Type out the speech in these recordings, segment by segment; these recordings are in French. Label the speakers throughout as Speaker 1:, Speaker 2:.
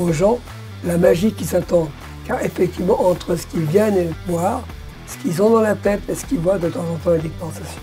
Speaker 1: aux gens la magie qu'ils attendent. Car effectivement, entre ce qu'ils viennent voir, ce qu'ils ont dans la tête et ce qu'ils voient de temps en temps, il y a des sensations.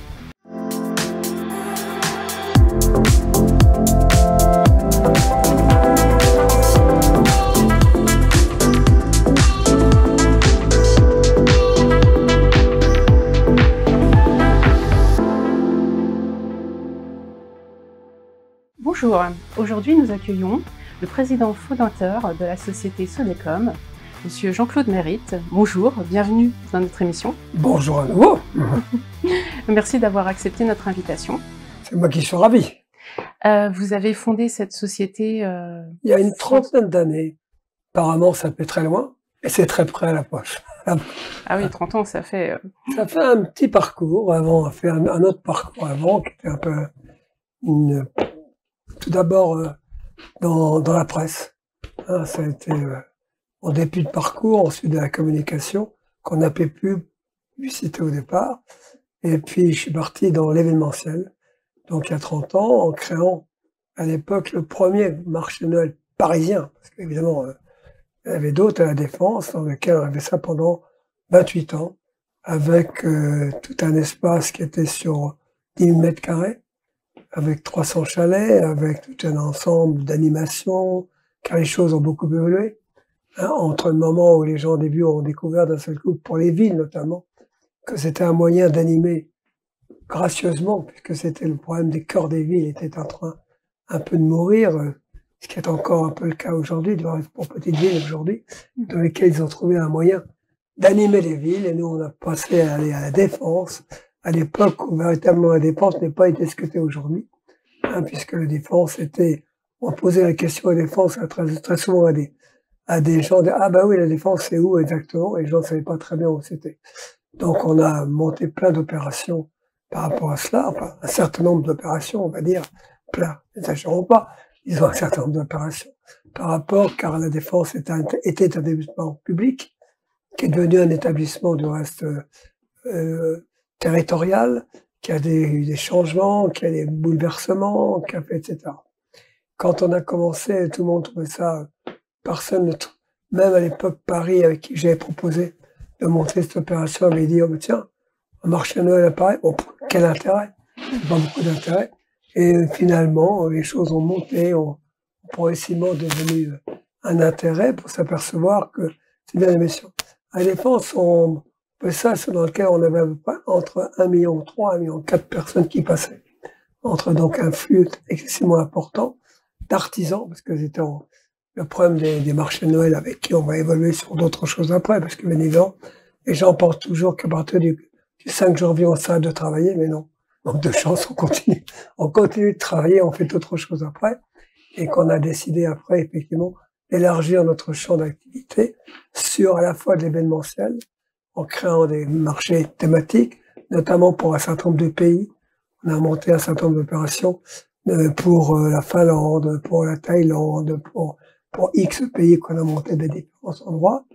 Speaker 2: Bonjour, aujourd'hui nous accueillons le président fondateur de la société Sodecom, Monsieur Jean-Claude Mérite. Bonjour, bienvenue dans notre émission.
Speaker 1: Bonjour à nouveau.
Speaker 2: Merci d'avoir accepté notre invitation.
Speaker 1: C'est moi qui suis ravi.
Speaker 2: Vous avez fondé cette société
Speaker 1: il y a une trentaine d'années. Apparemment, ça fait très loin et c'est très près à la poche.
Speaker 2: Ah oui, 30 ans, ça fait...
Speaker 1: Ça fait un petit parcours avant, on a fait un autre parcours avant qui était un peu tout d'abord dans la presse. Hein, ça a été en début de parcours, ensuite de la communication, qu'on appelait publicité au départ. Et puis je suis parti dans l'événementiel, donc il y a 30 ans, en créant à l'époque le premier marché de Noël parisien, parce qu'évidemment il y en avait d'autres à la Défense, dans lequel on avait ça pendant 28 ans, avec tout un espace qui était sur 10 000 mètres carrés, avec 300 chalets, avec tout un ensemble d'animations, car les choses ont beaucoup évolué. Hein, entre le moment où les gens au début ont découvert d'un seul coup, pour les villes notamment, que c'était un moyen d'animer gracieusement, puisque c'était le problème des cœurs des villes était en train un peu de mourir, ce qui est encore un peu le cas aujourd'hui, pour petites villes aujourd'hui, dans lesquelles ils ont trouvé un moyen d'animer les villes, et nous on a passé à aller à la Défense, à l'époque où véritablement la Défense n'est pas été ce que c'est aujourd'hui, hein, puisque la Défense était, on posait la question à la Défense très souvent à des gens, ah bah oui, la Défense c'est où exactement, et les gens ne savaient pas très bien où c'était. Donc on a monté plein d'opérations par rapport à cela, enfin un certain nombre d'opérations, on va dire, plein, n'exagérons pas, ils ont un certain nombre d'opérations par rapport, car la Défense était un établissement public, qui est devenu un établissement du reste territorial, qui a eu des changements, qui a des bouleversements, qui a fait, etc. Quand on a commencé, tout le monde trouvait ça, personne, même à l'époque Paris, avec qui j'avais proposé de montrer cette opération, avait dit, oh, tiens, un marché à Noël à Paris, bon, quel intérêt? Pas beaucoup d'intérêt. Et finalement, les choses ont monté, ont progressivement devenu un intérêt pour s'apercevoir que c'est bien l'émission. À la Défense, on fait ça, c'est dans lequel on avait entre 1,3 million et 1,4 million de personnes qui passaient. Entre donc un flux excessivement important d'artisans, parce que c'était le problème des marchés de Noël avec qui on va évoluer sur d'autres choses après, parce que bien évidemment, les gens pensent toujours qu'à partir du 5 janvier, on s'arrête de travailler, mais non. Donc de chance, on continue de travailler, on fait d'autres choses après, et qu'on a décidé après, effectivement, d'élargir notre champ d'activité sur à la fois de l'événementiel, en créant des marchés thématiques, notamment pour un certain nombre de pays. On a monté un certain nombre d'opérations pour la Finlande, pour la Thaïlande, pour X pays qu'on a monté des différents endroits.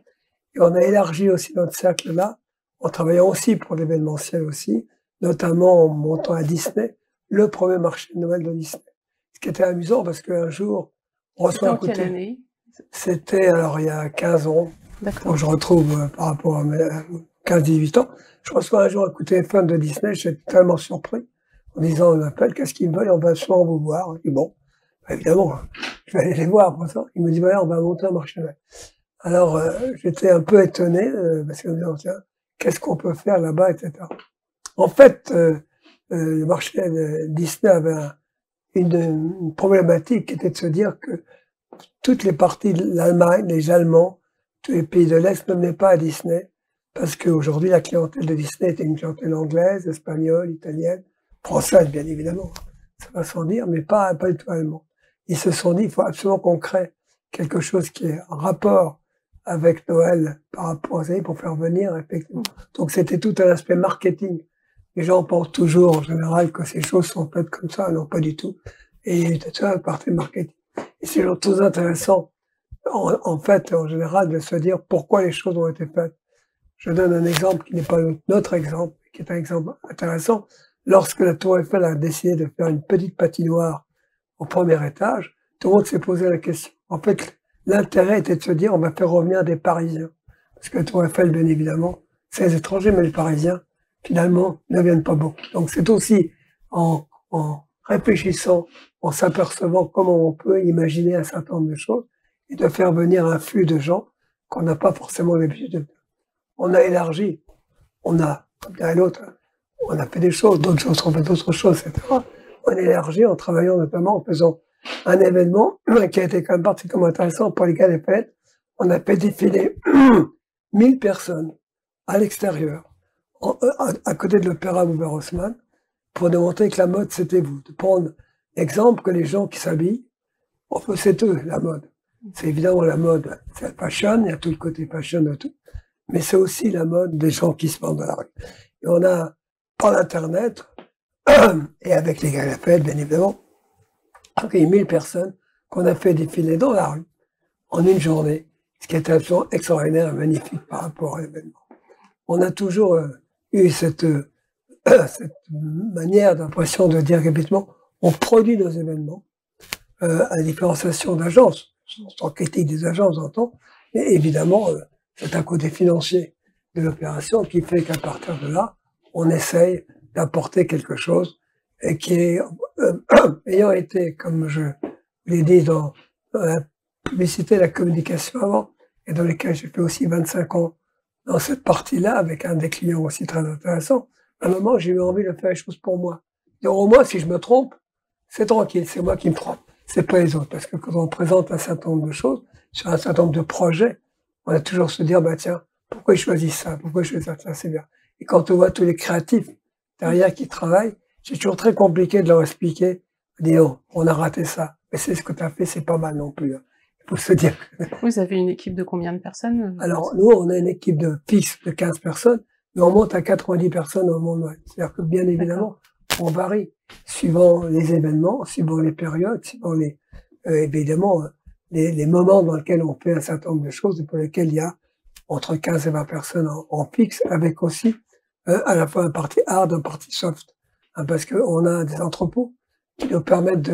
Speaker 1: Et on a élargi aussi notre cercle-là, en travaillant aussi pour l'événementiel aussi, notamment en montant à Disney, le premier marché de Noël de Disney. Ce qui était amusant parce qu'un jour, on reçoit un coup de téléphone. C'était alors il y a 15 ans, quand je retrouve par rapport à 15-18 ans, je reçois un jour un coup de téléphone de Disney, j'étais tellement surpris, en disant, on m'appelle, qu'est-ce qu'ils veulent, on va souvent vous voir. Je dis, bon, bah, évidemment, je vais aller les voir pour ça. Il me dit, voilà, on va monter un marché de Noël. Alors, j'étais un peu étonné, parce que je me disais, tiens, qu'est-ce qu'on peut faire là-bas, etc. En fait, le marché de Disney avait une problématique qui était de se dire que toutes les parties de l'Allemagne, les Allemands, tous les pays de l'Est ne venaient pas à Disney, parce qu'aujourd'hui, la clientèle de Disney était une clientèle anglaise, espagnole, italienne, française, bien évidemment, ça va sans dire, mais pas du tout allemand. Ils se sont dit, il faut absolument qu'on crée quelque chose qui est en rapport avec Noël par rapport à ça, pour faire venir, effectivement. Donc, c'était tout un aspect marketing. Les gens pensent toujours, en général, que ces choses sont faites comme ça, non, pas du tout. Et c'est ça, la partie marketing. Et c'est très intéressant, en fait, en général, de se dire pourquoi les choses ont été faites. Je donne un exemple qui n'est pas notre exemple, qui est un exemple intéressant. Lorsque la Tour Eiffel a décidé de faire une petite patinoire au premier étage, tout le monde s'est posé la question. En fait, l'intérêt était de se dire, on va faire revenir des Parisiens. Parce que Tour Eiffel, bien évidemment, c'est les étrangers, mais les Parisiens, finalement, ne viennent pas beaucoup. Donc c'est aussi en réfléchissant, en s'apercevant comment on peut imaginer un certain nombre de choses, et de faire venir un flux de gens qu'on n'a pas forcément l'habitude de faire. On a élargi, on a, comme dirait l'autre, on a fait des choses, d'autres choses, on fait d'autres choses, etc. On a élargi en travaillant notamment, en faisant un événement qui a été quand même particulièrement intéressant pour les gars des fêtes. On a fait défiler 1000 personnes à l'extérieur, à côté de l'opéra Boulevard Haussmann, pour démontrer que la mode, c'était vous. De prendre l'exemple que les gens qui s'habillent, c'est eux, la mode. C'est évidemment la mode, c'est la fashion, il y a tout le côté fashion de tout, mais c'est aussi la mode des gens qui se vendent dans la rue. Et on a, par l'Internet, et avec les gars fêtes, bien évidemment, accueilli 1000 personnes qu'on a fait défiler dans la rue en une journée, ce qui était absolument extraordinaire et magnifique par rapport à l'événement. On a toujours eu cette manière d'impression de dire qu'effectivement, on produit nos événements, à la différenciation d'agences, sans critique des agences, j'entends, mais évidemment, c'est un côté financier de l'opération qui fait qu'à partir de là, on essaye d'apporter quelque chose et qui est, ayant été, comme je l'ai dit dans la publicité et la communication avant, et dans lesquelles j'ai fait aussi 25 ans dans cette partie-là, avec un des clients aussi très intéressant, à un moment, j'ai eu envie de faire les choses pour moi. Et au moins, si je me trompe, c'est tranquille, c'est moi qui me trompe, c'est pas les autres. Parce que quand on présente un certain nombre de choses, sur un certain nombre de projets, on a toujours se dire, bah tiens, pourquoi je choisis ça, pourquoi je fais ça, c'est bien. Et quand on voit tous les créatifs derrière qui travaillent, c'est toujours très compliqué de leur expliquer, de dire, oh, on a raté ça, mais c'est ce que tu as fait, c'est pas mal non plus. Il faut se dire.
Speaker 2: Vous avez une équipe de combien de personnes?
Speaker 1: Alors, nous, on a une équipe de fixe de 15 personnes, mais on monte à 90 personnes au moment de Noël. C'est-à-dire que, bien évidemment, on varie suivant les événements, suivant les périodes, suivant les, évidemment, les moments dans lesquels on fait un certain nombre de choses et pour lesquels il y a entre 15 et 20 personnes en fixe, avec aussi à la fois un parti hard, un parti soft. Hein, parce qu'on a des entrepôts qui nous permettent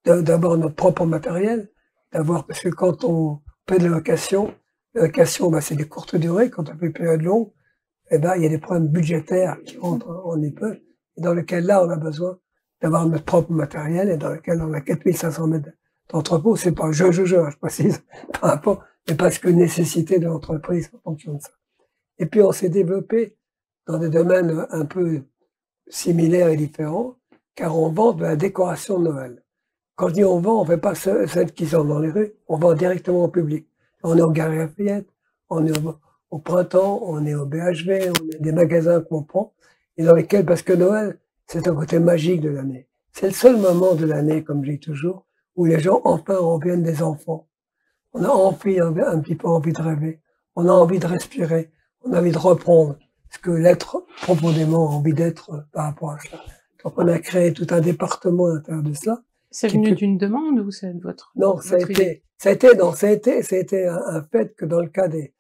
Speaker 1: d'avoir notre propre matériel, parce que quand on fait de la location, bah, c'est des courtes durées, quand on fait une période longue, eh ben, il y a des problèmes budgétaires qui rentrent en épeu, et dans lequel là, on a besoin d'avoir notre propre matériel, et dans lequel on a 4500 mètres d'entrepôt. C'est pas je précise, par rapport, mais parce que nécessité de l'entreprise en fonction de ça. Et puis, on s'est développé dans des domaines un peu similaires et différents, car on vend de la décoration de Noël. Quand je dis on vend, on ne fait pas celles qui sont dans les rues, on vend directement au public. On est au Galeries Lafayette, on est au Printemps, on est au BHV, on est des magasins qu'on prend, et dans lesquels, parce que Noël, c'est un côté magique de l'année. C'est le seul moment de l'année, comme je dis toujours, où les gens enfin reviennent des enfants. On a envie, un petit peu envie de rêver, on a envie de respirer, on a envie de reprendre ce que l'être profondément a envie d'être par rapport à cela. Donc on a créé tout un département à l'intérieur de cela.
Speaker 2: C'est venu d'une demande ou c'est votre...
Speaker 1: Non, ça a été un fait que dans le cas des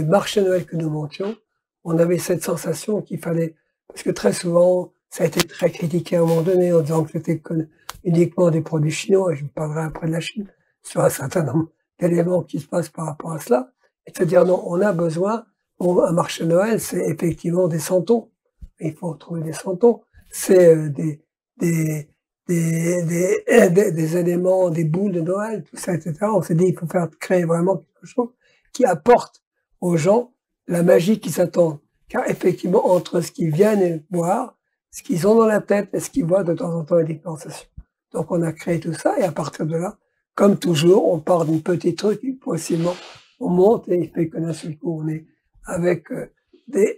Speaker 1: marchés Noël que nous montions, on avait cette sensation qu'il fallait, parce que très souvent, ça a été très critiqué à un moment donné en disant que c'était uniquement des produits chinois, et je me parlerai après de la Chine, sur un certain nombre d'éléments qui se passent par rapport à cela, et de se dire non, on a besoin, un marché Noël, c'est effectivement des santons, il faut trouver des santons, c'est des éléments, des boules de Noël, tout ça, etc. On s'est dit, il faut créer vraiment quelque chose qui apporte aux gens la magie qu'ils attendent. Car effectivement, entre ce qu'ils viennent voir, ce qu'ils ont dans la tête et ce qu'ils voient de temps en temps, les différenciations. Donc on a créé tout ça, et à partir de là, comme toujours, on part d'une petite truc, et possiblement, on monte, et il fait que d'un seul coup, on est avec des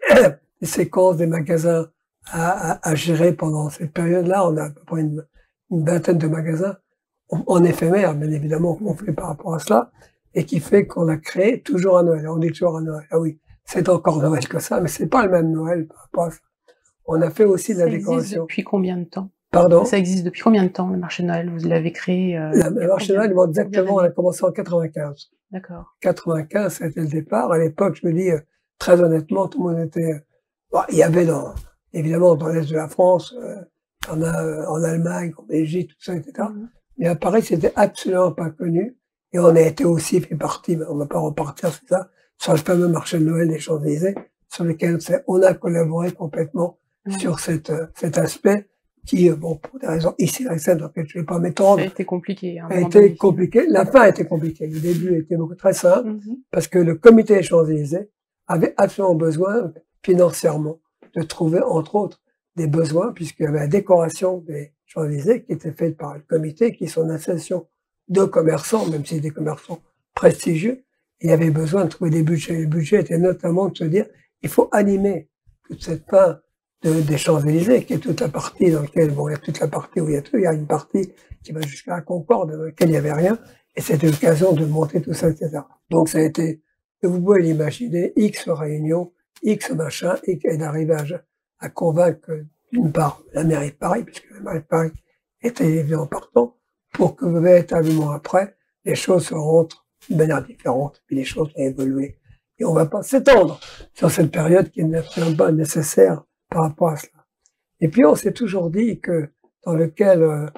Speaker 1: séquences, des magasins à gérer pendant cette période-là. On a à peu près une vingtaine de magasins en éphémère, bien évidemment, qu'on fait par rapport à cela, et qui fait qu'on a créé toujours un Noël. On dit toujours un Noël. Ah oui, c'est encore Noël que ça, mais c'est pas le même Noël par rapport à ça. On a fait aussi de la décoration.
Speaker 2: Ça existe depuis combien de temps?
Speaker 1: Pardon?
Speaker 2: Ça existe depuis combien de temps, le marché de Noël? Vous l'avez créé
Speaker 1: le marché de Noël, exactement, on a commencé en 95.
Speaker 2: D'accord.
Speaker 1: 95, c'était le départ. À l'époque, je me dis, très honnêtement, tout le monde était... Bon, il y avait évidemment dans l'Est de la France, en Allemagne, en Belgique, tout ça, etc. Mais à Paris, c'était absolument pas connu. Et on a été aussi fait partie, mais on ne va pas repartir sur ça, sur le fameux marché de Noël des Champs-Élysées, sur lequel on a collaboré complètement sur cet aspect qui, bon, pour des raisons ici, dans lesquelles je ne vais pas m'étendre.
Speaker 2: Ça a été compliqué.
Speaker 1: A été compliqué. La fin a été compliquée. Le début était beaucoup très simple, parce que le comité des Champs-Élysées avait absolument besoin, financièrement, de trouver, entre autres, des besoins, puisqu'il y avait la décoration des Champs-Élysées qui était faite par le comité, qui sont une association de commerçants, même si des commerçants prestigieux. Il y avait besoin de trouver des budgets. Les budgets étaient notamment de se dire, il faut animer toute cette fin des Champs-Élysées, qui est toute la partie dans laquelle, bon, il y a toute la partie où il y a tout, il y a une partie qui va jusqu'à la Concorde, dans laquelle il n'y avait rien, et c'était l'occasion de monter tout ça, etc. Donc ça a été, vous pouvez l'imaginer, X réunions, X machin, et d'arriver à convaincre, d'une part, la mairie de Paris, puisque la mairie de Paris était évidemment partant, pour que véritablement après, les choses se rentrent d'une manière différente, puis les choses vont évoluer. Et on ne va pas s'étendre sur cette période qui n'est absolument pas nécessaire par rapport à cela. Et puis on s'est toujours dit que dans lequel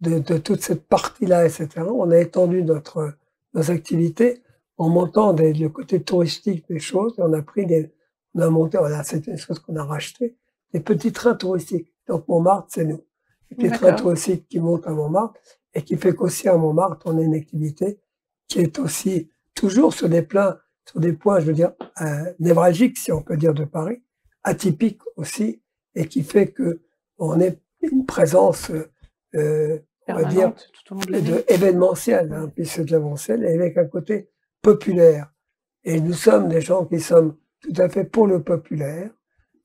Speaker 1: de toute cette partie-là, etc., on a étendu nos activités en montant le côté touristique des choses. On a pris on a monté, voilà, c'est une chose qu'on a racheté, des petits trains touristiques. Donc Montmartre, c'est nous. Des petits trains touristiques qui montent à Montmartre et qui fait qu'aussi à Montmartre, on a une activité qui est aussi toujours sur des points, je veux dire, névralgiques, si on peut dire, de Paris, atypiques aussi, et qui fait que on est une présence, on va dire, événementielle, hein, puisque de l'événementiel, et avec un côté populaire. Et nous sommes des gens qui sommes tout à fait pour le populaire,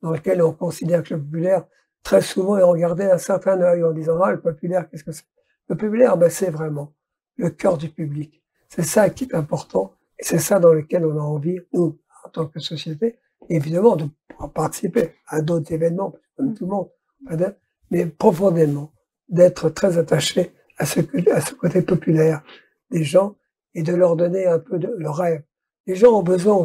Speaker 1: dans lequel on considère que le populaire, très souvent, est regardé d'un certain œil en disant, ah, le populaire, qu'est-ce que c'est? Le populaire, ben, c'est vraiment le cœur du public. C'est ça qui est important, et c'est ça dans lequel on a envie, nous, en tant que société, évidemment, de participer à d'autres événements, comme tout le monde, mais profondément, d'être très attaché à ce côté populaire des gens et de leur donner un peu de leur rêve. Les gens ont besoin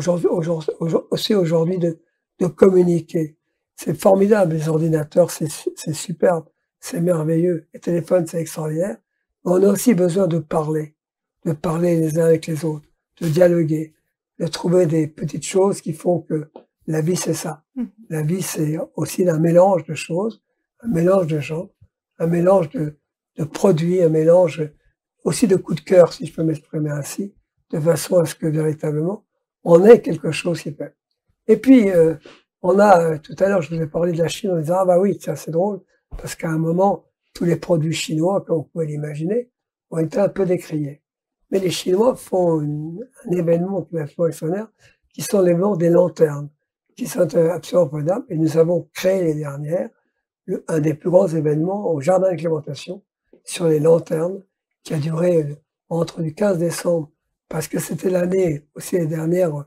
Speaker 1: aussi aujourd'hui de communiquer. C'est formidable, les ordinateurs, c'est superbe, c'est merveilleux, les téléphones, c'est extraordinaire, mais on a aussi besoin de parler les uns avec les autres, de dialoguer, de trouver des petites choses qui font que la vie, c'est ça. La vie, c'est aussi un mélange de choses, un mélange de gens, un mélange de produits, un mélange aussi de coups de cœur, si je peux m'exprimer ainsi, de façon à ce que véritablement, on ait quelque chose qui fait. Et puis, on a, tout à l'heure, je vous ai parlé de la Chine en disant, ah bah oui, tiens, c'est drôle, parce qu'à un moment, tous les produits chinois, comme vous pouvez l'imaginer, ont été un peu décriés. Mais les Chinois font un événement qui est absolument extraordinaire, qui sont l'événement des lanternes, qui sont absolument formidables. Et nous avons créé les dernières un des plus grands événements au Jardin d'Acclimatation sur les lanternes, qui a duré entre du 15 décembre, parce que c'était l'année aussi les dernières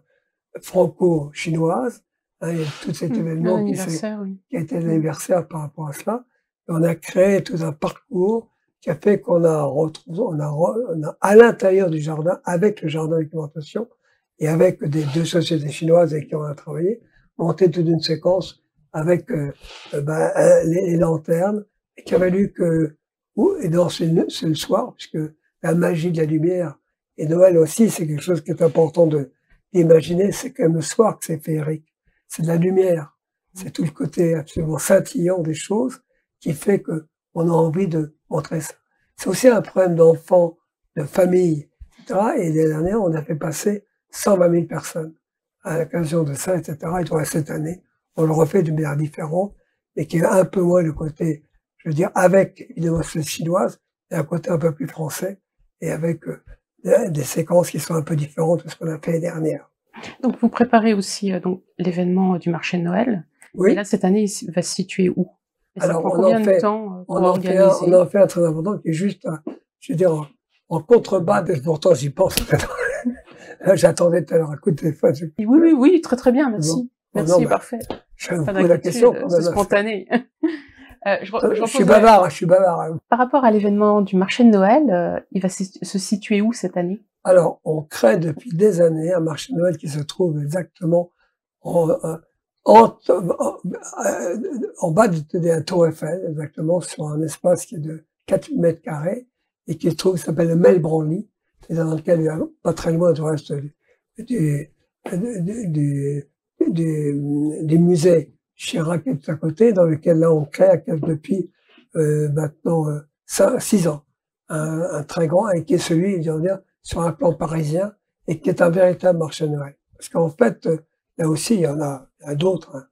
Speaker 1: franco-chinoises, hein, il y a tout cet événement qui a été l'anniversaire par rapport à cela. Et on a créé tout un parcours qui a fait qu'on a retrouvé, on a à l'intérieur du jardin, avec le jardin d'alimentation et avec deux sociétés chinoises avec qui on a travaillé, monté toute une séquence avec les lanternes, et qui a valu que, et non, c'est le soir, puisque la magie de la lumière, et Noël aussi, c'est quelque chose qui est important d'imaginer, c'est quand même le soir que c'est féerique. C'est de la lumière. C'est tout le côté absolument scintillant des choses qui fait que on a envie de montrer ça. C'est aussi un problème d'enfants, de famille, etc. Et l'année dernière, on a fait passer 120 000 personnes à l'occasion de ça, etc. Et donc, cette année, on le refait d'une manière différente, mais qui est un peu moins le côté, je veux dire, avec évidemment cette chinoise, et un côté un peu plus français, et avec des séquences qui sont un peu différentes de ce qu'on a fait l'année dernière.
Speaker 2: Donc vous préparez aussi donc l'événement du marché de Noël.
Speaker 1: Oui.
Speaker 2: Et là, cette année, il va se situer où? Et ça
Speaker 1: alors,
Speaker 2: prend combien de temps pour organiser?
Speaker 1: On en fait un très important qui est juste, je veux dire, en contrebas, pourtant j'y pense. J'attendais tout à l'heure un coup de téléphone.
Speaker 2: Oui, très bien, merci.
Speaker 1: Bon,
Speaker 2: merci,
Speaker 1: non,
Speaker 2: parfait.
Speaker 1: Je vous pose la question.
Speaker 2: C'est spontané.
Speaker 1: Je suis bavard.
Speaker 2: Par rapport à l'événement du marché de Noël, il va se situer où cette année?
Speaker 1: Alors, on crée depuis des années un marché de Noël qui se trouve exactement en bas de la Tour Eiffel, exactement sur un espace qui est de 4 mètres carrés et qui s'appelle le Mel Branly. c'est dans lequel il y a pas très loin du reste du, du musée Chirac est à côté, dans lequel là on crée depuis maintenant 6 ans un très grand et qui est celui, je veux dire, sur un plan parisien et qui est un véritable marché de Noël. Parce qu'en fait, là aussi, il y en a d'autres, hein.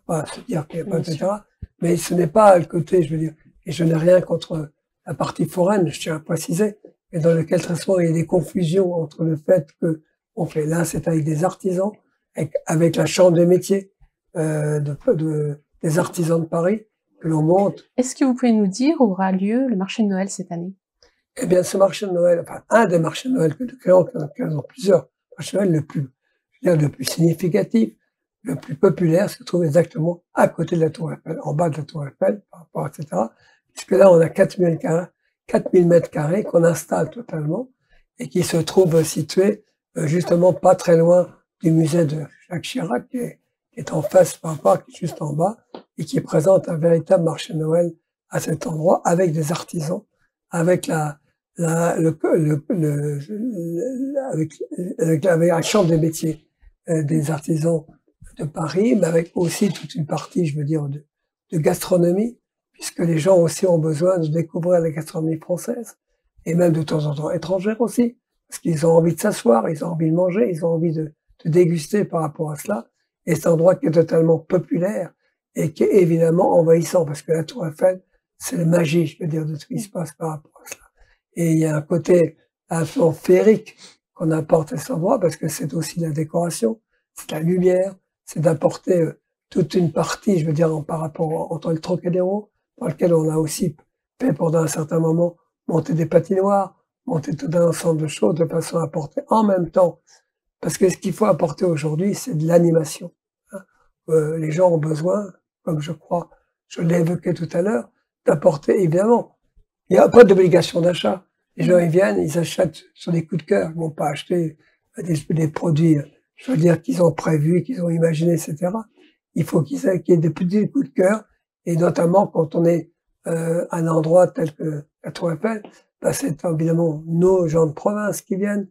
Speaker 1: On va pas se dire qu'il n'y a pas, etc. Mais ce n'est pas le côté, je veux dire, et je n'ai rien contre la partie foraine, je tiens à préciser, mais dans lequel très souvent il y a des confusions entre le fait que on fait là, c'est avec des artisans, avec la chambre des métiers des artisans de Paris que l'on monte.
Speaker 2: Est-ce que vous pouvez nous dire où aura lieu le marché de Noël cette année?
Speaker 1: Eh bien, ce marché de Noël, enfin, un des marchés de Noël que nous créons, plusieurs marchés de Noël, le plus significatif, le plus populaire, se trouve exactement à côté de la Tour Eiffel, en bas de la Tour Eiffel, par rapport, etc. Puisque là, on a 4000 mètres carrés qu'on installe totalement et qui se trouve situé justement pas très loin du musée de Jacques Chirac, qui est en face par rapport, qui est juste en bas, et qui présente un véritable marché de Noël à cet endroit, avec des artisans, avec avec la chambre des métiers des artisans de Paris, mais avec aussi toute une partie, je veux dire, de gastronomie, puisque les gens aussi ont besoin de découvrir la gastronomie française, et même de temps en temps étrangère aussi, parce qu'ils ont envie de s'asseoir, ils ont envie de manger, ils ont envie de déguster par rapport à cela. Et c'est un endroit qui est totalement populaire et qui est évidemment envahissant, parce que la Tour Eiffel, c'est la magie, je veux dire, de ce qui se passe par rapport à cela. Et il y a un côté absolument féerique qu'on apporte à cet endroit, parce que c'est aussi la décoration, c'est la lumière, c'est d'apporter toute une partie, je veux dire, par rapport entre le Trocadéro, dans lequel on a aussi fait pendant un certain moment monter des patinoires, monter tout un ensemble de choses de façon à apporter en même temps. Parce que ce qu'il faut apporter aujourd'hui, c'est de l'animation. Les gens ont besoin, comme je crois, je l'ai évoqué tout à l'heure, d'apporter, évidemment, il n'y a pas d'obligation d'achat. Les gens, ils viennent, ils achètent sur des coups de cœur. Ils ne vont pas acheter des produits, je veux dire, qu'ils ont prévus, qu'ils ont imaginés, etc. Il faut qu'il y ait des petits coups de cœur. Et notamment, quand on est à un endroit tel que la Tour Eiffel, bah, c'est évidemment nos gens de province qui viennent,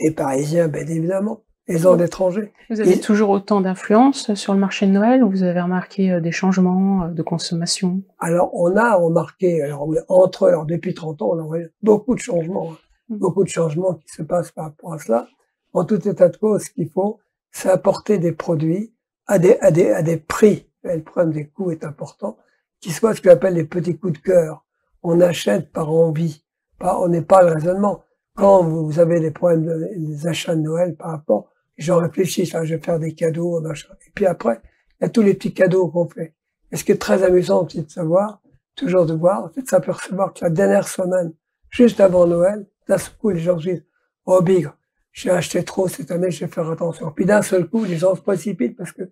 Speaker 1: les Parisiens, bien évidemment, les gens d'étrangers.
Speaker 2: Vous avez toujours autant d'influence sur le marché de Noël ou vous avez remarqué des changements de consommation?
Speaker 1: Alors, on a remarqué, alors depuis 30 ans, on a remarqué beaucoup de changements, beaucoup de changements qui se passent par rapport à cela. En tout état de cause, ce qu'il faut, c'est apporter des produits à des prix. Et le problème des coûts est important, qui soient ce qu'on appelle les petits coups de cœur. On achète par envie, on n'est pas le raisonnement. Quand vous avez des problèmes des achats de Noël par rapport, les gens réfléchissent, je vais faire des cadeaux, machin. Et puis après, il y a tous les petits cadeaux qu'on fait. Et ce qui est très amusant, c'est de savoir, toujours de voir, en fait, s'apercevoir que la dernière semaine, juste avant Noël, d'un seul coup, les gens se disent, oh bigre, j'ai acheté trop cette année, je vais faire attention. Puis d'un seul coup, les gens se précipitent parce que,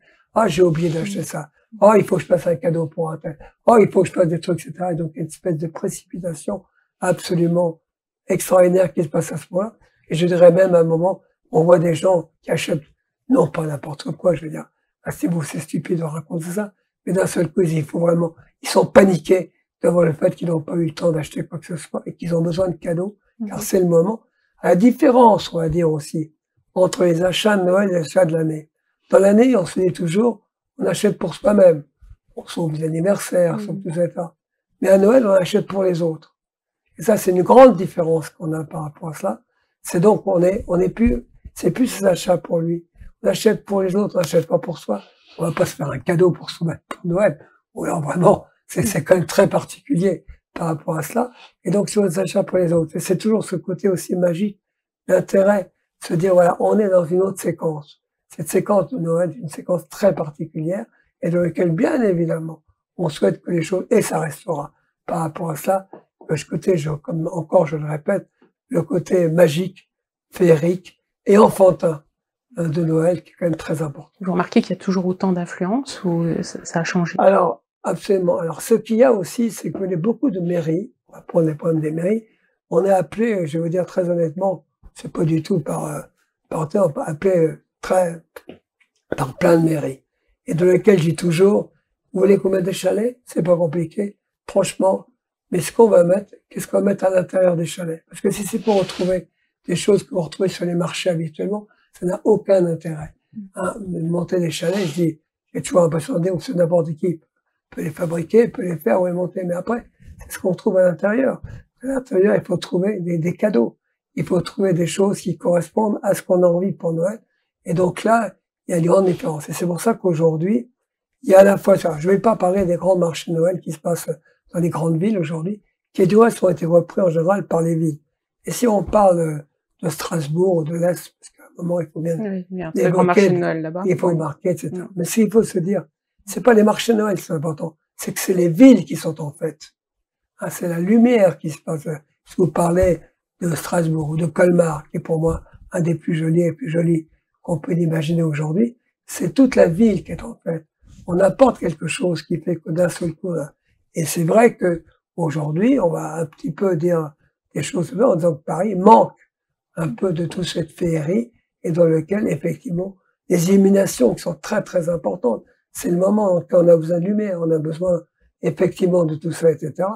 Speaker 1: j'ai oublié d'acheter ça. Il faut que je fasse un cadeau pour un tel. Il faut que je fasse des trucs, etc. Et donc, il y a une espèce de précipitation absolument extraordinaire qui se passe à ce moment-là. Et je dirais même à un moment, on voit des gens qui achètent, non pas n'importe quoi, je veux dire, c'est stupide de raconter ça, mais d'un seul coup, il faut vraiment, ils sont paniqués devant le fait qu'ils n'ont pas eu le temps d'acheter quoi que ce soit et qu'ils ont besoin de cadeaux, car c'est le moment. À la différence, on va dire aussi, entre les achats de Noël et les achats de l'année. Dans l'année, on se dit toujours, on achète pour soi-même. On sauve les anniversaires, sauf tout ça. Mais à Noël, on achète pour les autres. Et ça, c'est une grande différence qu'on a par rapport à cela. C'est donc, c'est plus ces achats pour lui. On achète pour les autres, on n'achète pas pour soi. On va pas se faire un cadeau pour soi-même, pour Noël. Ou alors vraiment, c'est quand même très particulier par rapport à cela. Et donc, sur les achats pour les autres. Et c'est toujours ce côté aussi magique, l'intérêt, de se dire, voilà, on est dans une autre séquence. Cette séquence de Noël est une séquence très particulière et dans laquelle, bien évidemment, on souhaite que les choses, et ça restera par rapport à cela, ce côté, comme encore je le répète, le côté magique, féerique et enfantin de Noël qui est quand même très important.
Speaker 2: Vous remarquez qu'il y a toujours autant d'influence ou ça a changé?
Speaker 1: Alors, absolument. Alors, ce qu'il y a aussi, c'est qu'il y a beaucoup de mairies, on va prendre les problèmes des mairies, on est appelé, je vais vous dire très honnêtement, c'est pas du tout par temps, appelé par plein de mairies. Et dans lesquelles j'ai toujours, vous voulez qu'on mette des chalets? C'est pas compliqué. Franchement, mais ce qu'on va mettre, qu'est-ce qu'on va mettre à l'intérieur des chalets? Parce que si c'est pour retrouver des choses que vous retrouvez sur les marchés habituellement, ça n'a aucun intérêt. Hein, de monter des chalets, je dis, j'ai toujours l'impression de dire que n'importe qui peut les fabriquer, peut les faire ou les monter, mais après, c'est ce qu'on trouve à l'intérieur. À l'intérieur, il faut trouver des cadeaux. Il faut trouver des choses qui correspondent à ce qu'on a envie pour Noël. Et donc là, il y a une grande différence. Et c'est pour ça qu'aujourd'hui, il y a à la fois, je ne vais pas parler des grands marchés de Noël qui se passent dans les grandes villes aujourd'hui, qui du reste ont été repris en général par les villes. Et si on parle de Strasbourg ou de l'Est, parce qu'à un moment, il faut bien
Speaker 2: il y a un très grand marché de Noël là-bas.
Speaker 1: Il faut marquer, etc. Mais ce qu'il faut se dire, c'est pas les marchés de Noël, c'est important. C'est que c'est les villes qui sont en fête. Hein, c'est la lumière qui se passe. Si vous parlez de Strasbourg ou de Colmar, qui est pour moi un des plus jolis et plus jolis qu'on peut imaginer aujourd'hui, c'est toute la ville qui est en fête. On apporte quelque chose qui fait que d'un seul coup, là. Et c'est vrai que aujourd'hui, on va un petit peu dire des choses en disant que Paris manque un peu de toute cette féerie et dans lequel, effectivement, les illuminations qui sont très, très importantes. C'est le moment quand on a besoin de lumière, on a besoin, effectivement, de tout ça, etc.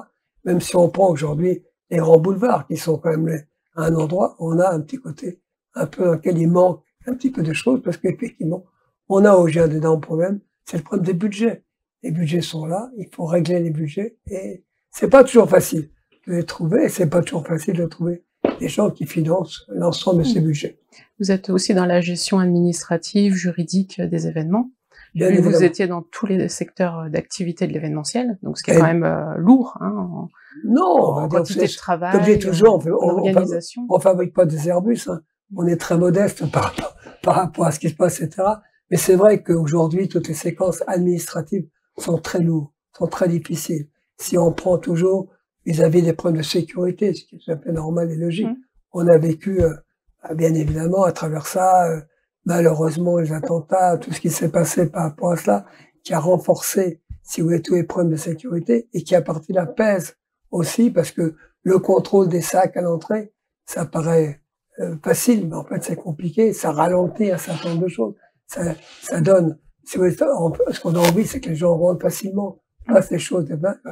Speaker 1: Même si on prend aujourd'hui les grands boulevards, qui sont quand même à un endroit, on a un petit côté un peu dans lequel il manque un petit peu de choses, parce qu'effectivement, on a aujourd'hui un énorme problème, c'est le problème des budgets. Les budgets sont là, il faut régler les budgets, et c'est pas toujours facile de les trouver, et c'est pas toujours facile de trouver des gens qui financent l'ensemble de ces budgets.
Speaker 2: Vous êtes aussi dans la gestion administrative, juridique des événements. Vous étiez dans tous les secteurs d'activité de l'événementiel, donc ce qui est quand même lourd, hein, en quantité de travail,
Speaker 1: comme je dis toujours,
Speaker 2: organisation.
Speaker 1: On fabrique pas des Airbus, hein. On est très modeste par rapport à ce qui se passe, etc. Mais c'est vrai qu'aujourd'hui, toutes les séquences administratives sont très lourdes, sont très difficiles. Si on prend toujours vis-à-vis des problèmes de sécurité, ce qui est tout à fait normal et logique, on a vécu, bien évidemment, à travers ça, malheureusement, les attentats, tout ce qui s'est passé par rapport à cela, qui a renforcé, si vous voulez, tous les problèmes de sécurité et qui, à partir de là, pèse aussi, parce que le contrôle des sacs à l'entrée, ça paraît facile, mais en fait, c'est compliqué, ça ralentit un certain nombre de choses. Ça donne, si vous voulez, ce qu'on a envie, c'est que les gens rentrent facilement, fassent les choses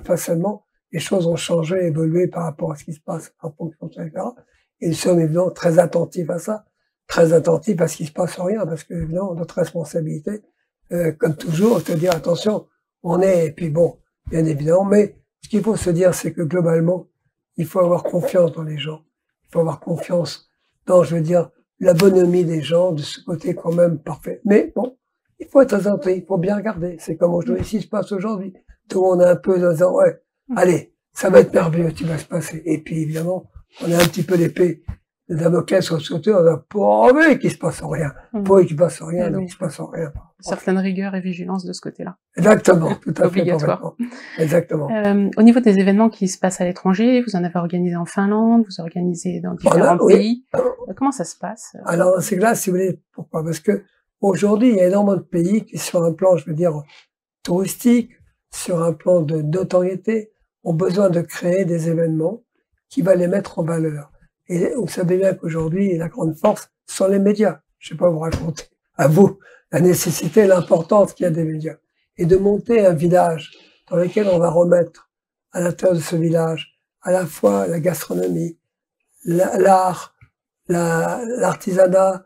Speaker 1: facilement. Les choses ont changé, évolué par rapport à ce qui se passe en fonction de ça, etc. Et nous sommes évidemment très attentifs à ça, très attentifs à ce qui se passe rien, parce que évidemment, notre responsabilité, comme toujours, c'est de dire attention, on est, et puis bon, bien évidemment, mais ce qu'il faut se dire, c'est que globalement, il faut avoir confiance dans les gens. Il faut avoir confiance dans, je veux dire, la bonhomie des gens, de ce côté quand même parfait. Mais bon, il faut être attentif, il faut bien regarder. C'est comme aujourd'hui, ce qui se passe aujourd'hui. Tout le monde est un peu dans disant, ouais, allez, ça va être merveilleux, tu vas se passer. Et puis évidemment, on a un petit peu l'épée de Damoclès sur le côté, on a pourvu qu'il se passe rien. Pourvu qu'il se passe rien, donc il se passe rien.
Speaker 2: Certaine rigueur et vigilance de ce côté-là.
Speaker 1: Exactement, tout à fait.
Speaker 2: Obligatoire.
Speaker 1: Exactement.
Speaker 2: Au niveau des événements qui se passent à l'étranger, vous en avez organisé en Finlande, vous organisez dans différents pays. Comment ça se passe?
Speaker 1: Alors, c'est là, si vous voulez, pourquoi? Parce que aujourd'hui, il y a énormément de pays qui, sur un plan, je veux dire, touristique, sur un plan de notoriété, ont besoin de créer des événements qui va les mettre en valeur. Et vous savez bien qu'aujourd'hui, la grande force sont les médias. Je ne sais pas vous raconter à vous la nécessité, l'importance qu'il y a des médias. Et de monter un village dans lequel on va remettre à l'intérieur de ce village à la fois la gastronomie, l'art, l'artisanat,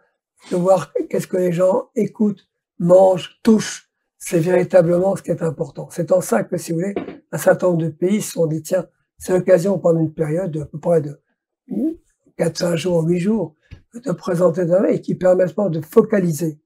Speaker 1: de voir qu'est-ce que les gens écoutent, mangent, touchent. C'est véritablement ce qui est important. C'est en ça que, si vous voulez, un certain nombre de pays se sont dit, tiens, c'est l'occasion pendant une période de à peu près de 4-5 jours, 8 jours, de présenter et qui permettent de focaliser,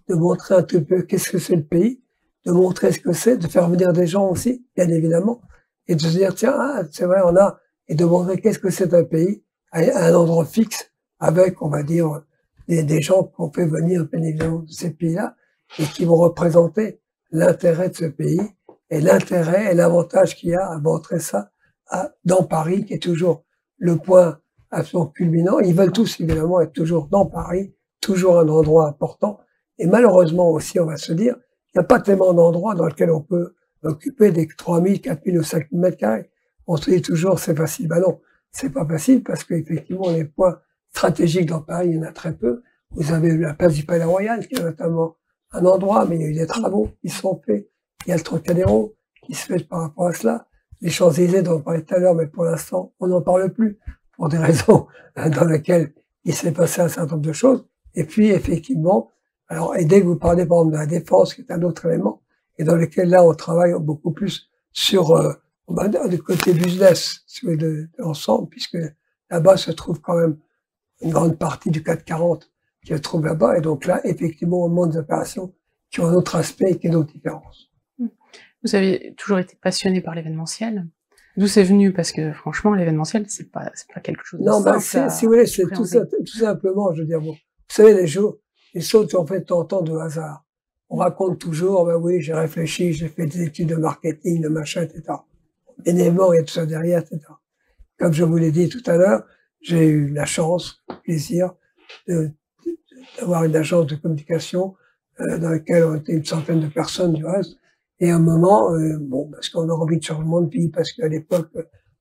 Speaker 1: de montrer un petit peu qu'est-ce que c'est le pays, de montrer ce que c'est, de faire venir des gens aussi, bien évidemment, et de se dire, tiens, c'est vrai, on a, et de montrer qu'est-ce que c'est un pays, à un endroit fixe, avec, on va dire, des gens qu'on fait venir, bien évidemment, de ces pays-là, et qui vont représenter l'intérêt de ce pays, et l'intérêt et l'avantage qu'il y a à montrer ça dans Paris, qui est toujours le point absolument culminant. Ils veulent tous, évidemment, être toujours dans Paris, toujours un endroit important. Et malheureusement aussi, on va se dire, il n'y a pas tellement d'endroits dans lesquels on peut occuper des 3000, 4000 ou 5000 mètres carrés. On se dit toujours, c'est facile. Ben non, c'est pas facile parce qu'effectivement, les points stratégiques dans Paris, il y en a très peu. Vous avez la place du Palais Royal, qui est notamment un endroit, mais il y a eu des travaux qui sont faits. Il y a le Trocadéro qui se fait par rapport à cela. Les Champs-Élysées dont on parlait tout à l'heure, mais pour l'instant, on n'en parle plus pour des raisons dans lesquelles il s'est passé un certain nombre de choses. Et puis, effectivement, alors, et dès que vous parlez, par exemple, de la défense, qui est un autre élément, et dans lequel, là, on travaille beaucoup plus sur le côté business, de l'ensemble, puisque là-bas se trouve quand même une grande partie du CAC 40 qui se trouve là-bas. Et donc là, effectivement, on monte des opérations qui ont un autre aspect et qui ont d'autres différences.
Speaker 2: Vous avez toujours été passionné par l'événementiel. D'où c'est venu? Parce que franchement, l'événementiel, c'est pas quelque chose de simple.
Speaker 1: Non, si vous voulez, c'est tout simplement, je veux dire, bon, vous savez, les choses sont faites en temps de hasard. On raconte toujours, ben oui, j'ai réfléchi, j'ai fait des études de marketing, de machin, etc. Bien évidemment, il y a tout ça derrière, etc. Comme je vous l'ai dit tout à l'heure, j'ai eu la chance, le plaisir d'avoir une agence de communication dans laquelle on était une centaine de personnes du reste. Et à un moment, bon, parce qu'on a envie de changement de vie, parce qu'à l'époque,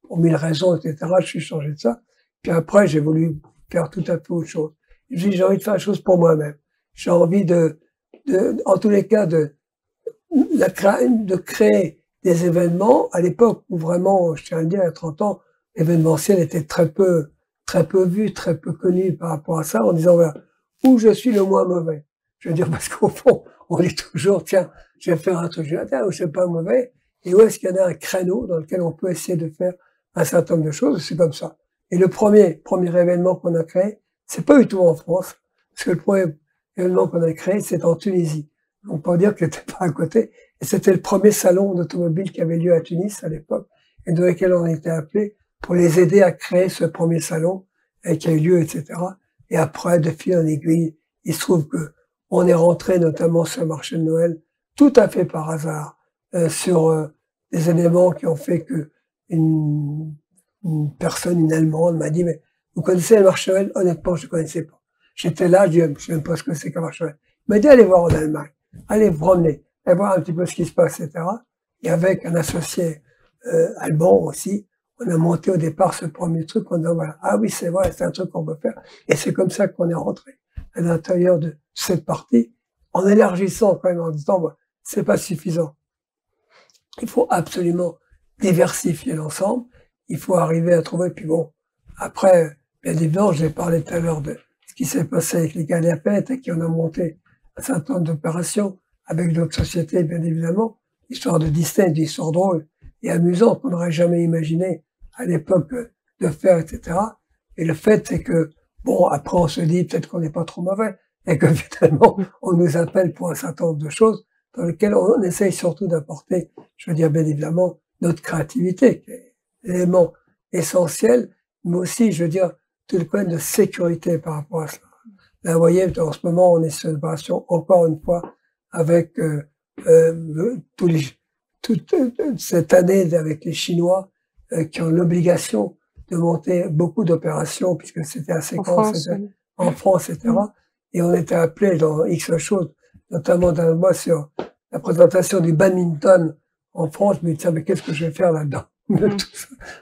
Speaker 1: pour mille raisons, etc., je suis changé de ça. Puis après, j'ai voulu faire tout à fait autre chose. J'ai envie de faire la chose pour moi-même. J'ai envie en tous les cas, de créer des événements. À l'époque où vraiment, je tiens à le dire, il y a 30 ans, l'événementiel était très peu vu, très peu connu par rapport à ça, en disant, voilà, où je suis le moins mauvais. Je veux dire, parce qu'au fond, on dit toujours, tiens, je vais faire un truc, je ne suis pas mauvais, et où est-ce qu'il y en a un créneau dans lequel on peut essayer de faire un certain nombre de choses, c'est comme ça. Et le premier événement qu'on a créé, c'est pas du tout en France, parce que le premier événement qu'on a créé, c'est en Tunisie. On peut dire que c'était pas à côté, et c'était le premier salon d'automobile qui avait lieu à Tunis à l'époque, et dans lequel on a été appelé pour les aider à créer ce premier salon, et qui a eu lieu, etc. Et après, de fil en aiguille, il se trouve que on est rentré notamment sur le marché de Noël, tout à fait par hasard, sur des éléments qui ont fait que une personne, une Allemande, m'a dit, mais vous connaissez le marché de Noël? Honnêtement, je ne connaissais pas. J'étais là, je dis, je ne sais même pas ce que c'est qu'un marché de Noël. Il m'a dit, allez voir en Allemagne, allez vous promener, allez voir un petit peu ce qui se passe, etc. Et avec un associé allemand aussi, on a monté au départ ce premier truc, on a dit, voilà, ah oui, c'est vrai, c'est un truc qu'on peut faire. Et c'est comme ça qu'on est rentré à l'intérieur de cette partie, en élargissant quand même, en disant, bah, c'est pas suffisant. Il faut absolument diversifier l'ensemble. Il faut arriver à trouver, puis bon, après, bien évidemment, j'ai parlé tout à l'heure de ce qui s'est passé avec les Galiapet et qui on a monté un certain nombre d'opérations avec d'autres sociétés, bien évidemment, histoire de Disney, d'histoire drôle et amusante qu'on n'aurait jamais imaginé à l'époque de faire, etc. Et le fait, c'est que, bon, après, on se dit peut-être qu'on n'est pas trop mauvais et que finalement, on nous appelle pour un certain nombre de choses dans lesquelles on essaye surtout d'apporter, je veux dire, bien évidemment, notre créativité, qui est l'élément essentiel, mais aussi, je veux dire, tout le problème de sécurité par rapport à cela. Là, vous voyez, en ce moment, on est sur une opération, encore une fois, avec toute cette année avec les Chinois qui ont l'obligation de monter beaucoup d'opérations, puisque c'était à séquence en France, etc. Et on était appelé dans X choses, notamment dans le mois sur la présentation du badminton en France. Je me disais, mais qu'est-ce que je vais faire là-dedans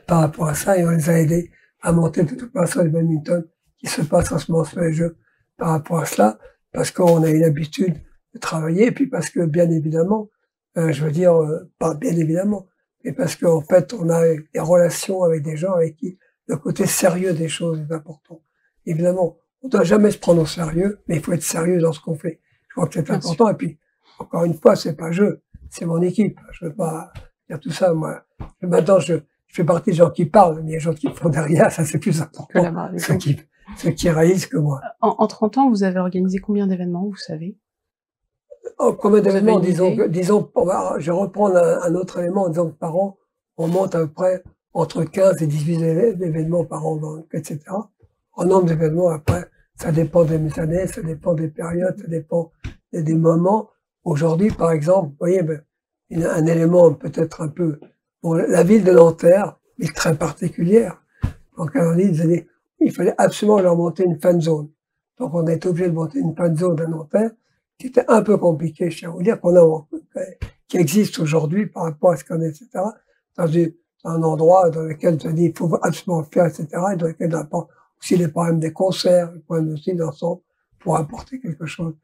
Speaker 1: par rapport à ça? Et on les a aidés à monter toute l'opération du badminton qui se passe en ce moment sur les Jeux par rapport à cela, parce qu'on a eu l'habitude de travailler, et puis parce que, bien évidemment, je veux dire, pas bien évidemment, mais parce qu'en fait, on a des relations avec des gens avec qui le côté sérieux des choses est important. Évidemment, on ne doit jamais se prendre au sérieux, mais il faut être sérieux dans ce qu'on fait. Je crois que c'est important. Et puis, encore une fois, c'est pas c'est mon équipe. Je veux pas dire tout ça, moi. Maintenant, je fais partie des gens qui parlent, mais les gens qui font derrière, ça c'est plus important. Ceux qui réalisent que moi.
Speaker 2: En 30 ans, vous avez organisé combien d'événements, vous savez?
Speaker 1: Oh, combien d'événements? Disons, je reprends un autre élément en disant que par an, on monte à peu près entre 15 et 18 événements par an, etc. En nombre d'événements, après, ça dépend des années, ça dépend des périodes, ça dépend des moments. Aujourd'hui, par exemple, vous voyez, un élément peut-être un peu, bon, la ville de Nanterre, ville très particulière. Donc, il fallait absolument leur monter une fan zone. Donc, on a été obligé de monter une fan zone à Nanterre, qui était un peu compliqué, je tiens à vous dire, qui existe aujourd'hui par rapport à ce qu'on est, etc. Dans un endroit dans lequel tu as dit, il faut absolument le faire, etc. Et dans lequel on apporte aussi les problèmes des concerts, les problèmes aussi d'ensemble, pour apporter quelque chose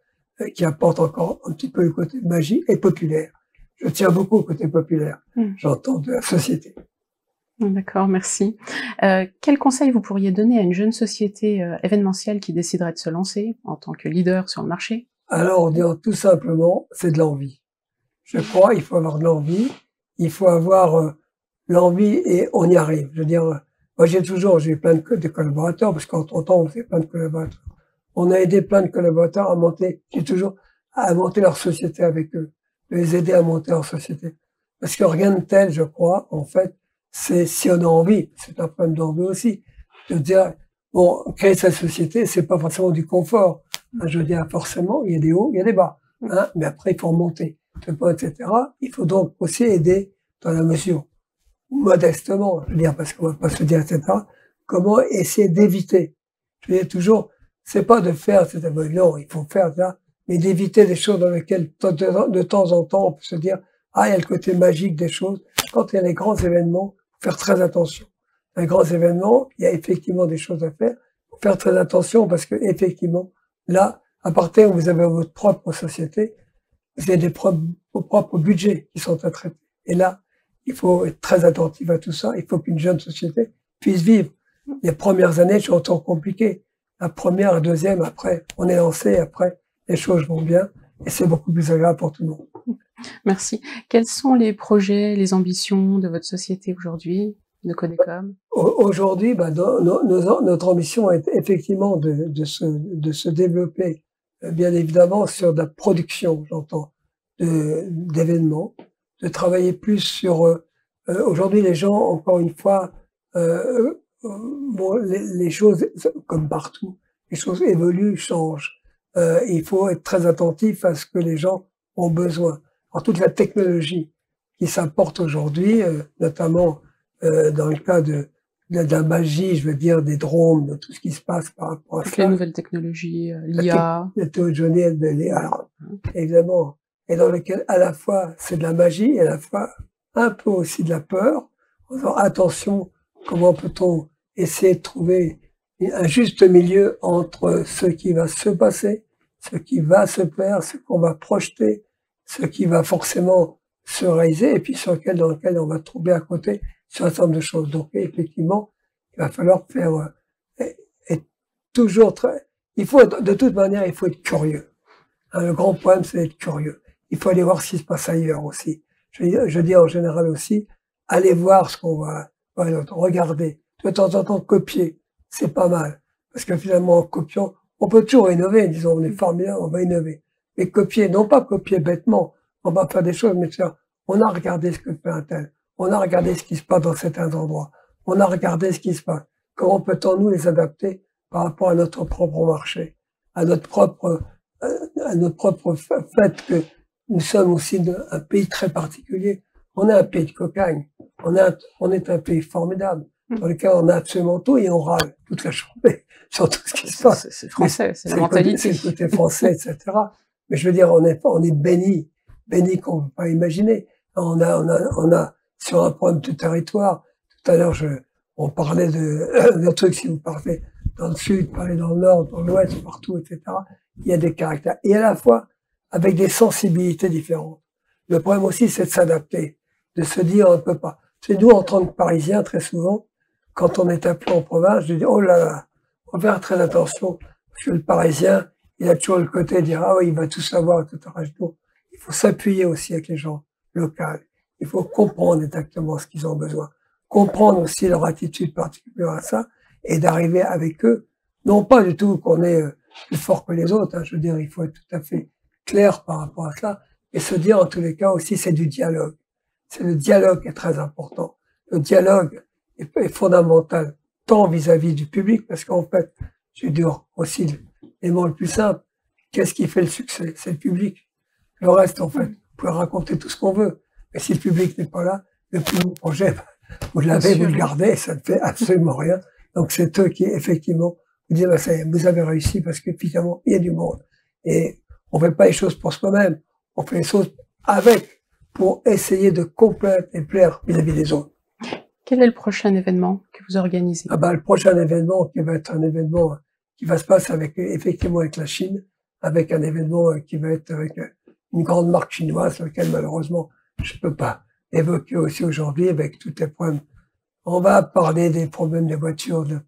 Speaker 1: qui apporte encore un petit peu le côté magie et populaire. Je tiens beaucoup au côté populaire, j'entends, de la société.
Speaker 2: D'accord, merci. Quel conseil vous pourriez donner à une jeune société événementielle qui déciderait de se lancer en tant que leader sur le marché?
Speaker 1: Alors, on dit tout simplement, c'est de l'envie. Je crois, il faut avoir de l'envie, il faut avoir l'envie et on y arrive. Je veux dire, moi j'ai eu plein de collaborateurs, parce qu'entre-temps, on faisait plein de collaborateurs. On a aidé plein de collaborateurs à monter, à monter leur société avec eux, de les aider à monter leur société. Parce que rien de tel, je crois, en fait, c'est si on a envie, c'est un problème d'envie aussi, de dire, bon, créer sa société, c'est pas forcément du confort. Hein, je veux dire, forcément, il y a des hauts, il y a des bas, hein, mais après, il faut remonter, etc. Il faut donc aussi aider dans la mesure, modestement, je veux dire, parce qu'on va pas se dire, etc., comment essayer d'éviter. Je veux dire toujours, c'est pas de faire, non, il faut faire ça, mais d'éviter des choses dans lesquelles, de temps en temps, on peut se dire, ah, il y a le côté magique des choses. Quand il y a les grands événements, faut faire très attention. Un grand événement, il y a effectivement des choses à faire. Faut faire très attention parce que, effectivement, là, à partir où vous avez votre propre société, vous avez vos propres budgets qui sont à traiter. Et là, il faut être très attentif à tout ça. Il faut qu'une jeune société puisse vivre. Les premières années sont autant compliquées. La première, la deuxième, après, on est lancé, après, les choses vont bien. Et c'est beaucoup plus agréable pour tout le monde.
Speaker 2: Merci. Quels sont les projets, les ambitions de votre société aujourd'hui, de Codecom?
Speaker 1: Aujourd'hui, notre ambition est effectivement de se développer, bien évidemment, sur de la production, j'entends, d'événements, de travailler plus sur... aujourd'hui, les gens, encore une fois, bon, les choses, comme partout, les choses évoluent, changent. Il faut être très attentif à ce que les gens ont besoin. Alors, toute la technologie qui s'apporte aujourd'hui, notamment dans le cas de la magie, je veux dire, des drones, de tout ce qui se passe par rapport à ça.
Speaker 2: Les nouvelles technologies, l'IA.
Speaker 1: La théogonie de l'IA, évidemment. Et dans lequel, à la fois, c'est de la magie, et à la fois, un peu aussi de la peur. En disant, attention, comment peut-on essayer de trouver un juste milieu entre ce qui va se passer, ce qui va se faire, ce qu'on va projeter, ce qui va forcément se réaliser, et puis dans lequel on va trouver à côté sur un certain nombre de choses. Donc, effectivement, il va falloir faire, être toujours très, de toute manière, il faut être curieux. Hein, le grand problème, c'est d'être curieux. Il faut aller voir ce qui se passe ailleurs aussi. Je dis en général aussi, allez voir ce qu'on va, regarder. De temps en temps, copier. C'est pas mal. Parce que finalement, en copiant, on peut toujours innover. Disons, on est formidable, on va innover. Mais copier, non pas copier bêtement. On va faire des choses, mais on a regardé ce que fait un tel. On a regardé ce qui se passe dans certains endroits. On a regardé ce qui se passe. Comment peut-on nous les adapter par rapport à notre propre marché, à notre propre fait que nous sommes aussi un pays très particulier. On est un pays de cocagne. On est un pays formidable, dans lequel on a absolument tout et on râle toute la journée sur tout ce qui se passe.
Speaker 2: C'est français, c'est la mentalité.
Speaker 1: C'est le côté français, etc. Mais je veux dire, on est béni qu'on ne peut pas imaginer. On a sur un problème de territoire. Tout à l'heure, on parlait de trucs, si vous partez dans le sud, parlez dans le nord, dans l'ouest, partout, etc. Il y a des caractères. Et à la fois, avec des sensibilités différentes. Le problème aussi, c'est de s'adapter, de se dire, on ne peut pas. C'est nous, en tant que Parisiens, très souvent, quand on est appelé en province, je dis, oh là là, on va faire très attention, parce que le Parisien, il a toujours le côté de dire, ah oui, il va tout savoir, etc. Il faut s'appuyer aussi avec les gens locaux. Il faut comprendre exactement ce qu'ils ont besoin. Comprendre aussi leur attitude particulière à ça, et d'arriver avec eux, non pas du tout qu'on est plus fort que les autres, hein, je veux dire, il faut être tout à fait clair par rapport à ça, et se dire en tous les cas aussi, c'est du dialogue. C'est le dialogue qui est très important. Le dialogue est fondamental, tant vis-à-vis du public, parce qu'en fait, je veux dire aussi l'élément le plus simple, qu'est-ce qui fait le succès? C'est le public. Le reste, en fait, on peut raconter tout ce qu'on veut, mais si le public n'est pas là, le plus beau projet, vous l'avez, vous le gardez, ça ne fait absolument rien. Donc c'est eux qui, effectivement, vous disent, ça y est, vous avez réussi parce que, finalement, il y a du monde. Et on ne fait pas les choses pour soi-même, on fait les choses pour essayer de complaire et plaire vis-à-vis des autres.
Speaker 2: Quel est le prochain événement que vous organisez?
Speaker 1: Le prochain événement qui va être un événement qui va se passer effectivement avec la Chine, avec un événement qui va être avec une grande marque chinoise, lequel malheureusement je ne peux pas évoquer aussi aujourd'hui avec tous les problèmes On va parler des problèmes des voitures, de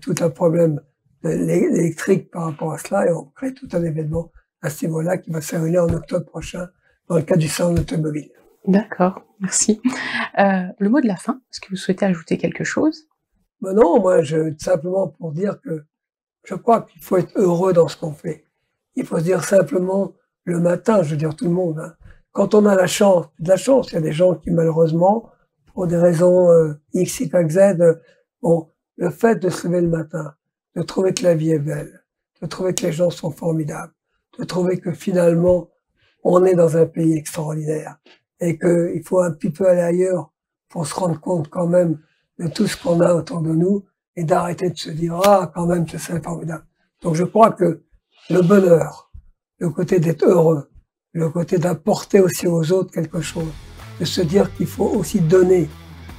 Speaker 1: tout un problème électrique par rapport à cela, et on crée tout un événement à ce niveau-là qui va se dérouler en octobre prochain dans le cadre du salon automobile.
Speaker 2: D'accord, merci. Le mot de la fin, est-ce que vous souhaitez ajouter quelque chose?
Speaker 1: Ben non, moi, simplement pour dire que je crois qu'il faut être heureux dans ce qu'on fait. Il faut se dire simplement le matin, je veux dire tout le monde, hein, quand on a la chance, il y a des gens qui malheureusement, pour des raisons X, Y, Z, bon, le fait de se lever le matin, de trouver que la vie est belle, de trouver que les gens sont formidables, de trouver que finalement, on est dans un pays extraordinaire et qu'il faut un petit peu aller ailleurs pour se rendre compte quand même de tout ce qu'on a autour de nous et d'arrêter de se dire « Ah, quand même, c'est formidable ». Donc je crois que le bonheur, le côté d'être heureux, le côté d'apporter aussi aux autres quelque chose, de se dire qu'il faut aussi donner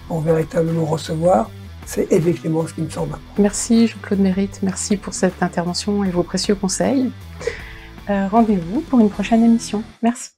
Speaker 1: pour véritablement recevoir, c'est effectivement ce qui me semble.
Speaker 2: Merci Jean-Claude Mérite, merci pour cette intervention et vos précieux conseils. Rendez-vous pour une prochaine émission. Merci.